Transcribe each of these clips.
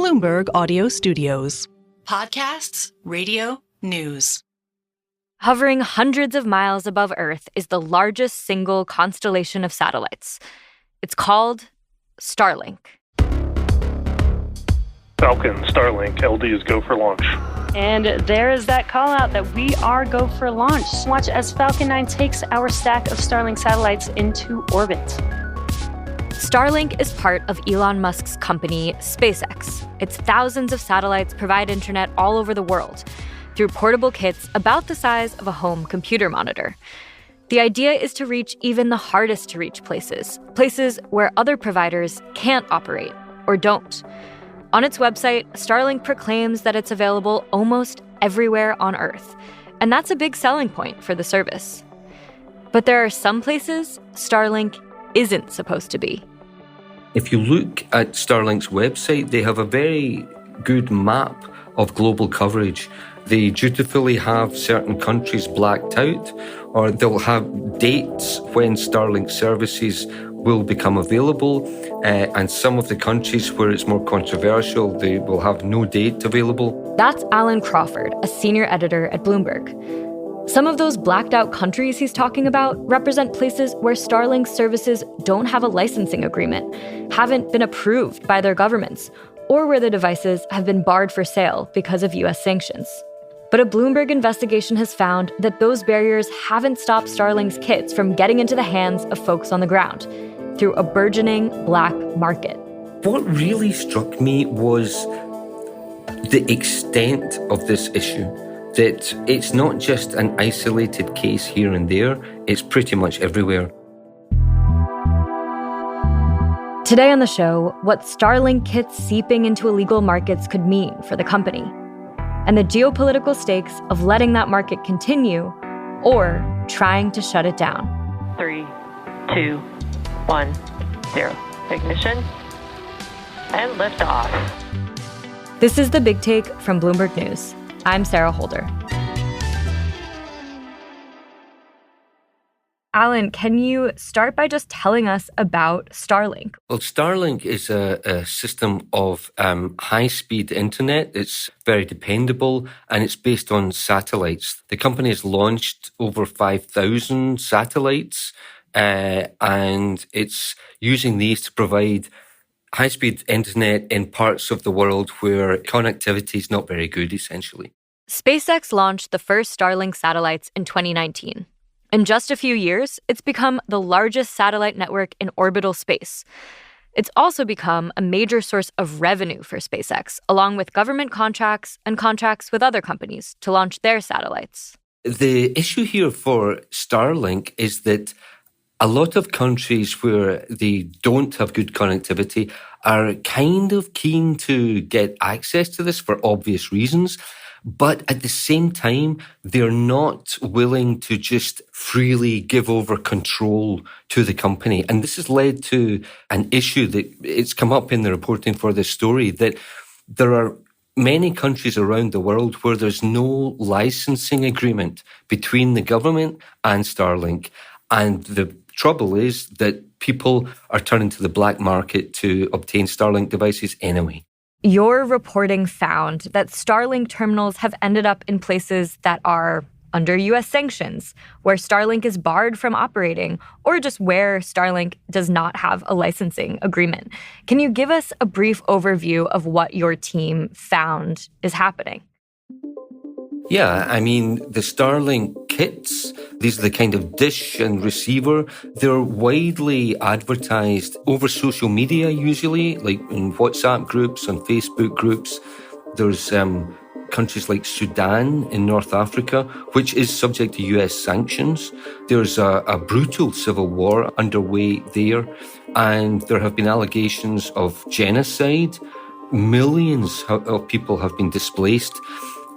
Bloomberg Audio Studios. Podcasts, radio, news. Hovering hundreds of miles above Earth is the largest single constellation of satellites. It's called Starlink. Falcon, Starlink, LD is go for launch. And there is that call out that we are go for launch. Watch as Falcon 9 takes our stack of Starlink satellites into orbit. Starlink is part of Elon Musk's company, SpaceX. Its thousands of satellites provide internet all over the world through portable kits about the size of a home computer monitor. The idea is to reach even the hardest to reach places where other providers can't operate or don't. On its website, Starlink proclaims that it's available almost everywhere on Earth, and that's a big selling point for the service. But there are some places Starlink isn't supposed to be. If you look at Starlink's website, they have a very good map of global coverage. They dutifully have certain countries blacked out, or they'll have dates when Starlink services will become available, and some of the countries where it's more controversial, they will have no date available. That's Alan Crawford, a senior editor at Bloomberg. Some of those blacked out countries he's talking about represent places where Starlink services don't have a licensing agreement, haven't been approved by their governments, or where the devices have been barred for sale because of US sanctions. But a Bloomberg investigation has found that those barriers haven't stopped Starlink's kits from getting into the hands of folks on the ground through a burgeoning black market. What really struck me was the extent of this issue, that it's not just an isolated case here and there, it's pretty much everywhere. Today on the show, what Starlink kits seeping into illegal markets could mean for the company, and the geopolitical stakes of letting that market continue or trying to shut it down. 3, 2, 1, 0. Ignition and liftoff. This is The Big Take from Bloomberg News. I'm Sarah Holder. Alan, can you start by just telling us about Starlink? Well, Starlink is a system of high-speed internet. It's very dependable, and it's based on satellites. The company has launched over 5,000 satellites, and it's using these to provide high-speed internet in parts of the world where connectivity is not very good, essentially. SpaceX launched the first Starlink satellites in 2019. In just a few years, it's become the largest satellite network in orbital space. It's also become a major source of revenue for SpaceX, along with government contracts and contracts with other companies to launch their satellites. The issue here for Starlink is that a lot of countries where they don't have good connectivity are kind of keen to get access to this for obvious reasons. But at the same time, they're not willing to just freely give over control to the company. And this has led to an issue that it's come up in the reporting for this story, that there are many countries around the world where there's no licensing agreement between the government and Starlink. And the trouble is that people are turning to the black market to obtain Starlink devices anyway. Your reporting found that Starlink terminals have ended up in places that are under US sanctions, where Starlink is barred from operating, or just where Starlink does not have a licensing agreement. Can you give us a brief overview of what your team found is happening? Yeah, I mean, the Starlink kits, these are the kind of dish and receiver. They're widely advertised over social media usually, like in WhatsApp groups, on Facebook groups. There's countries like Sudan in North Africa, which is subject to US sanctions. There's a brutal civil war underway there, and there have been allegations of genocide. Millions of people have been displaced.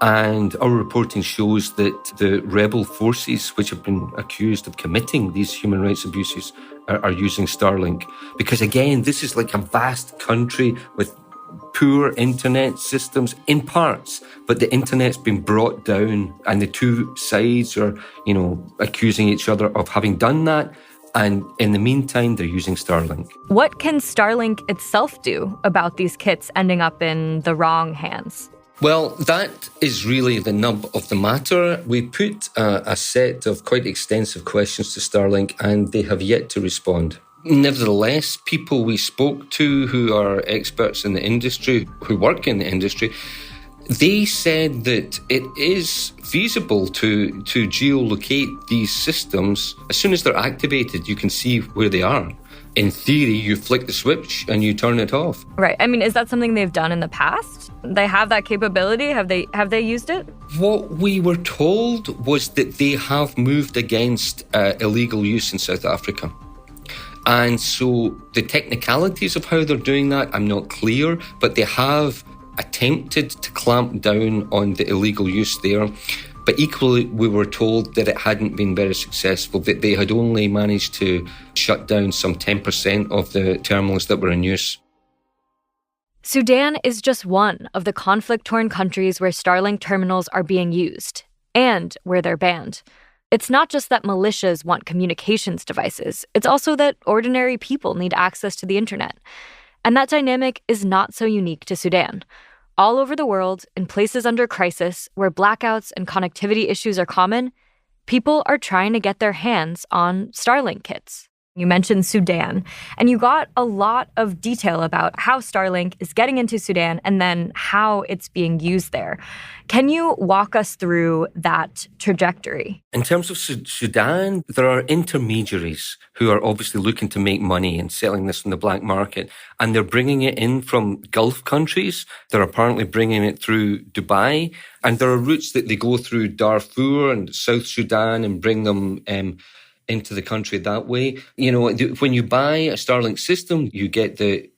And our reporting shows that the rebel forces, which have been accused of committing these human rights abuses, are using Starlink. Because again, this is like a vast country with poor internet systems in parts, but the internet's been brought down and the two sides are, accusing each other of having done that. And in the meantime, they're using Starlink. What can Starlink itself do about these kits ending up in the wrong hands? Well, that is really the nub of the matter. We put a set of quite extensive questions to Starlink, and they have yet to respond. Nevertheless, people we spoke to who are experts in the industry, who work in the industry, they said that it is feasible to geolocate these systems. As soon as they're activated, you can see where they are. In theory, you flick the switch and you turn it off. Right. I mean, is that something they've done in the past? They have that capability? Have they used it? What we were told was that they have moved against illegal use in South Africa. And so the technicalities of how they're doing that, I'm not clear, but they have attempted to clamp down on the illegal use there. But equally, we were told that it hadn't been very successful, that they had only managed to shut down some 10% of the terminals that were in use. Sudan is just one of the conflict-torn countries where Starlink terminals are being used, and where they're banned. It's not just that militias want communications devices, it's also that ordinary people need access to the internet. And that dynamic is not so unique to Sudan. All over the world, in places under crisis where blackouts and connectivity issues are common, people are trying to get their hands on Starlink kits. You mentioned Sudan, and you got a lot of detail about how Starlink is getting into Sudan and then how it's being used there. Can you walk us through that trajectory? In terms of Sudan, there are intermediaries who are obviously looking to make money and selling this in the black market, and they're bringing it in from Gulf countries. They're apparently bringing it through Dubai, and there are routes that they go through Darfur and South Sudan and bring them into the country that way. You know, when you buy a Starlink system, you get the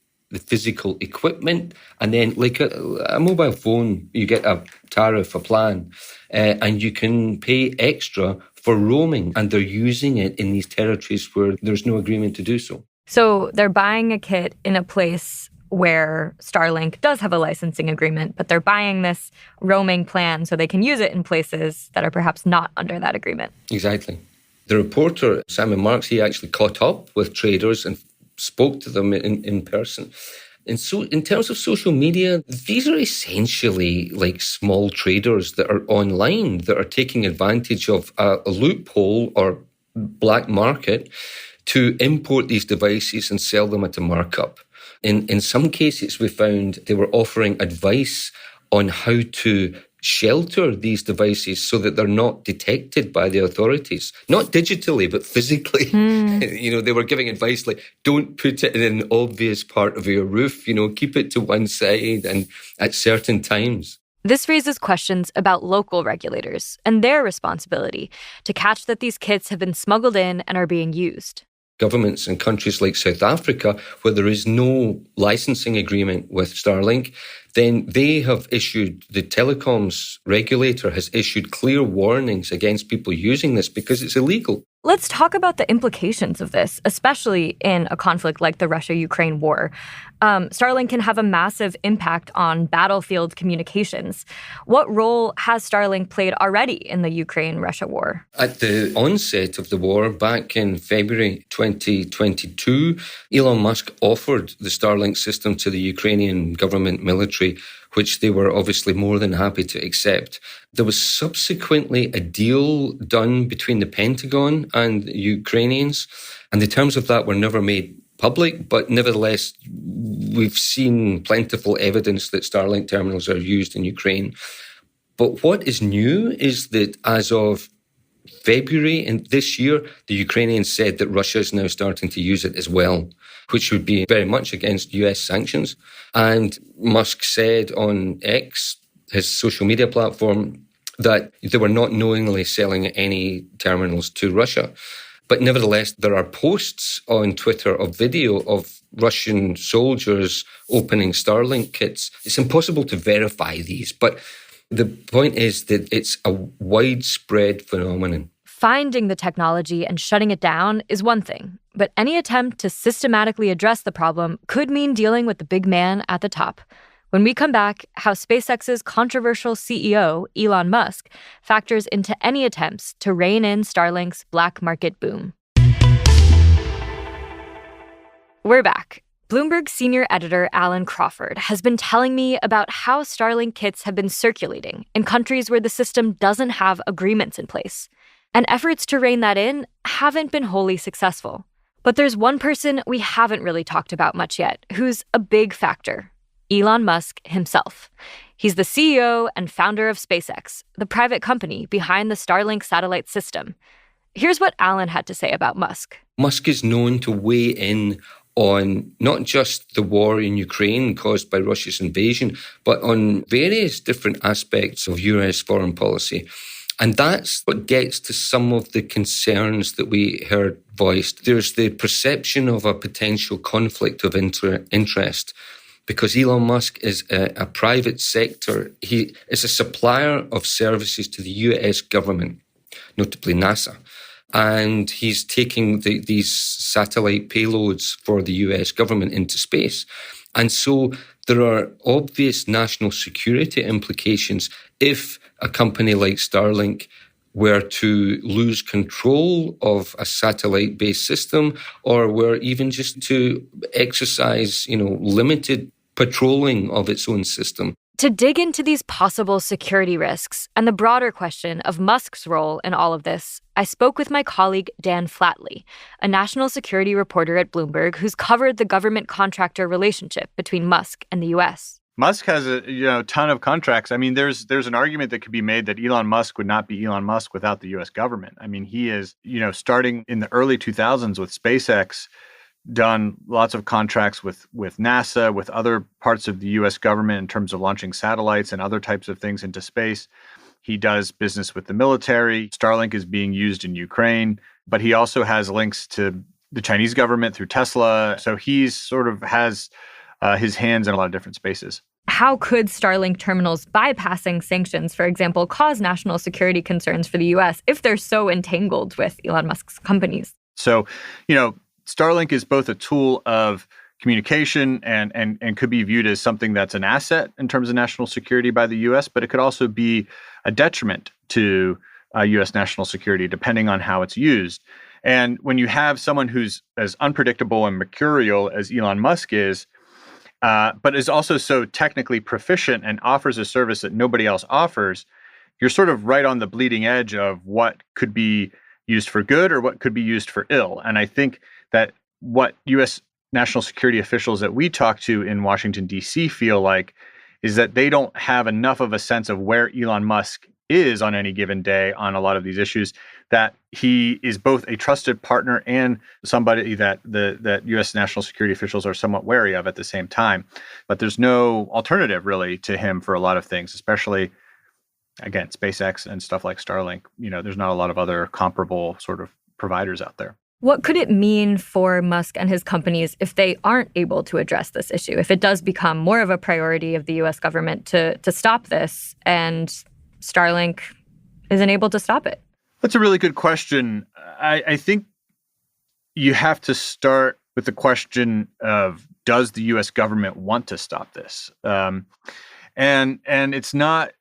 physical equipment, and then like a mobile phone, you get a tariff, a plan, and you can pay extra for roaming, and they're using it in these territories where there's no agreement to do so. So they're buying a kit in a place where Starlink does have a licensing agreement, but they're buying this roaming plan so they can use it in places that are perhaps not under that agreement. Exactly. The reporter, Simon Marks, he actually caught up with traders and spoke to them in person. And so in terms of social media, these are essentially like small traders that are online that are taking advantage of a loophole or black market to import these devices and sell them at a markup. In some cases, we found they were offering advice on how to shelter these devices so that they're not detected by the authorities, not digitally, but physically. You know, they were giving advice like, don't put it in an obvious part of your roof, you know, keep it to one side and at certain times. This raises questions about local regulators and their responsibility to catch that these kits have been smuggled in and are being used. Governments in countries like South Africa, where there is no licensing agreement with Starlink, then they have issued, the telecoms regulator has issued clear warnings against people using this because it's illegal. Let's talk about the implications of this, especially in a conflict like the Russia-Ukraine war. Starlink can have a massive impact on battlefield communications. What role has Starlink played already in the Ukraine-Russia war? At the onset of the war, back in February 2022, Elon Musk offered the Starlink system to the Ukrainian government military, which they were obviously more than happy to accept. There was subsequently a deal done between the Pentagon and the Ukrainians, and the terms of that were never made public, but nevertheless, we've seen plentiful evidence that Starlink terminals are used in Ukraine. But what is new is that as of February in this year, the Ukrainians said that Russia is now starting to use it as well, which would be very much against US sanctions. And Musk said on X, his social media platform, that they were not knowingly selling any terminals to Russia. But nevertheless, there are posts on Twitter of video of Russian soldiers opening Starlink kits. It's impossible to verify these, but the point is that it's a widespread phenomenon. Finding the technology and shutting it down is one thing, but any attempt to systematically address the problem could mean dealing with the big man at the top. When we come back, how SpaceX's controversial CEO, Elon Musk, factors into any attempts to rein in Starlink's black market boom. We're back. Bloomberg senior editor Alan Crawford has been telling me about how Starlink kits have been circulating in countries where the system doesn't have agreements in place. And efforts to rein that in haven't been wholly successful. But there's one person we haven't really talked about much yet who's a big factor: Elon Musk himself. He's the CEO and founder of SpaceX, the private company behind the Starlink satellite system. Here's what Alan had to say about Musk. Musk is known to weigh in on not just the war in Ukraine caused by Russia's invasion, but on various different aspects of US foreign policy. And that's what gets to some of the concerns that we heard voiced. There's the perception of a potential conflict of interest because Elon Musk is a private sector. He is a supplier of services to the US government, notably NASA. And he's taking these satellite payloads for the US government into space. And so there are obvious national security implications if a company like Starlink were to lose control of a satellite-based system, or were even just to exercise, limited patrolling of its own system. To dig into these possible security risks and the broader question of Musk's role in all of this, I spoke with my colleague Dan Flatley, a national security reporter at Bloomberg who's covered the government-contractor relationship between Musk and the U.S. Musk has a ton of contracts. I mean, there's an argument that could be made that Elon Musk would not be Elon Musk without the U.S. government. I mean, he is, starting in the early 2000s with SpaceX, done lots of contracts with NASA, with other parts of the U.S. government in terms of launching satellites and other types of things into space. He does business with the military. Starlink is being used in Ukraine, but he also has links to the Chinese government through Tesla. So he's sort of has his hands in a lot of different spaces. How could Starlink terminals bypassing sanctions, for example, cause national security concerns for the U.S. if they're so entangled with Elon Musk's companies? So, Starlink is both a tool of communication and could be viewed as something that's an asset in terms of national security by the U.S., but it could also be a detriment to U.S. national security, depending on how it's used. And when you have someone who's as unpredictable and mercurial as Elon Musk is, but is also so technically proficient and offers a service that nobody else offers, you're sort of right on the bleeding edge of what could be used for good or what could be used for ill. And I think that what U.S. national security officials that we talk to in Washington, D.C. feel like is that they don't have enough of a sense of where Elon Musk is on any given day on a lot of these issues, that he is both a trusted partner and somebody that that U.S. national security officials are somewhat wary of at the same time. But there's no alternative really to him for a lot of things, especially, again, SpaceX and stuff like Starlink. There's not a lot of other comparable sort of providers out there. What could it mean for Musk and his companies if they aren't able to address this issue, if it does become more of a priority of the U.S. government to stop this and Starlink isn't able to stop it? That's a really good question. I think you have to start with the question of, does the U.S. government want to stop this? And it's not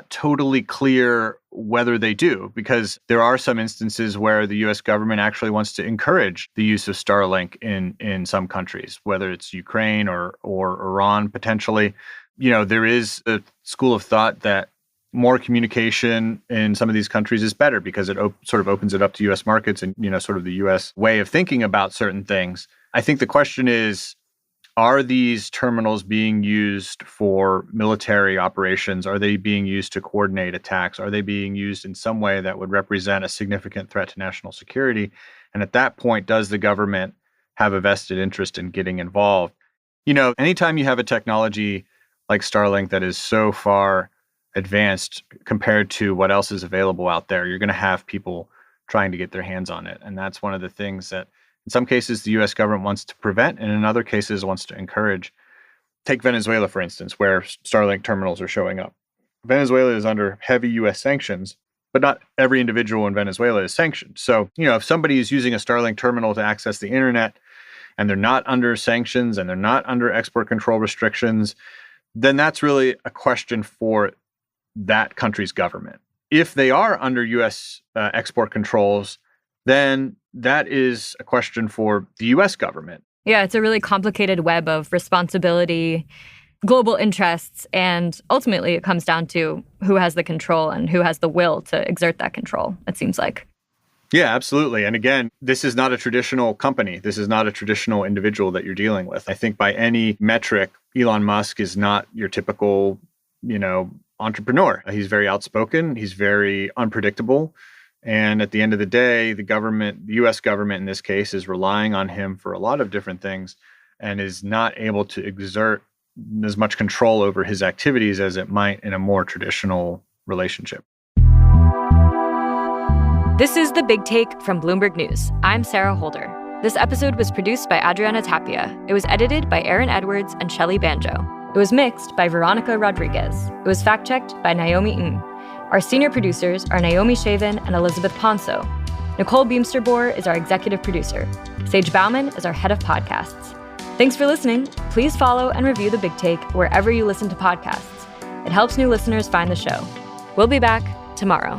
totally clear whether they do, because there are some instances where the U.S. government actually wants to encourage the use of Starlink in some countries, whether it's Ukraine or Iran potentially. There is a school of thought that more communication in some of these countries is better because it sort of opens it up to U.S. markets and sort of the U.S. way of thinking about certain things. I think the question is, are these terminals being used for military operations? Are they being used to coordinate attacks? Are they being used in some way that would represent a significant threat to national security? And at that point, does the government have a vested interest in getting involved? Anytime you have a technology like Starlink that is so far advanced compared to what else is available out there, you're going to have people trying to get their hands on it. And that's one of the things that in some cases, the U.S. government wants to prevent, and in other cases wants to encourage. Take Venezuela, for instance, where Starlink terminals are showing up. Venezuela is under heavy U.S. sanctions, but not every individual in Venezuela is sanctioned. So, if somebody is using a Starlink terminal to access the internet, and they're not under sanctions, and they're not under export control restrictions, then that's really a question for that country's government. If they are under U.S. Export controls, then that is a question for the U.S. government. Yeah, it's a really complicated web of responsibility, global interests, and ultimately it comes down to who has the control and who has the will to exert that control, it seems like. Yeah, absolutely. And again, this is not a traditional company. This is not a traditional individual that you're dealing with. I think by any metric, Elon Musk is not your typical, entrepreneur. He's very outspoken. He's very unpredictable. And at the end of the day, the US government in this case, is relying on him for a lot of different things and is not able to exert as much control over his activities as it might in a more traditional relationship. This is The Big Take from Bloomberg News. I'm Sarah Holder. This episode was produced by Adriana Tapia. It was edited by Aaron Edwards and Shelley Banjo. It was mixed by Veronica Rodriguez. It was fact-checked by Naomi Ng. Our senior producers are Naomi Shavin and Elizabeth Ponso. Nicole Beamsterboer is our executive producer. Sage Bauman is our head of podcasts. Thanks for listening. Please follow and review The Big Take wherever you listen to podcasts. It helps new listeners find the show. We'll be back tomorrow.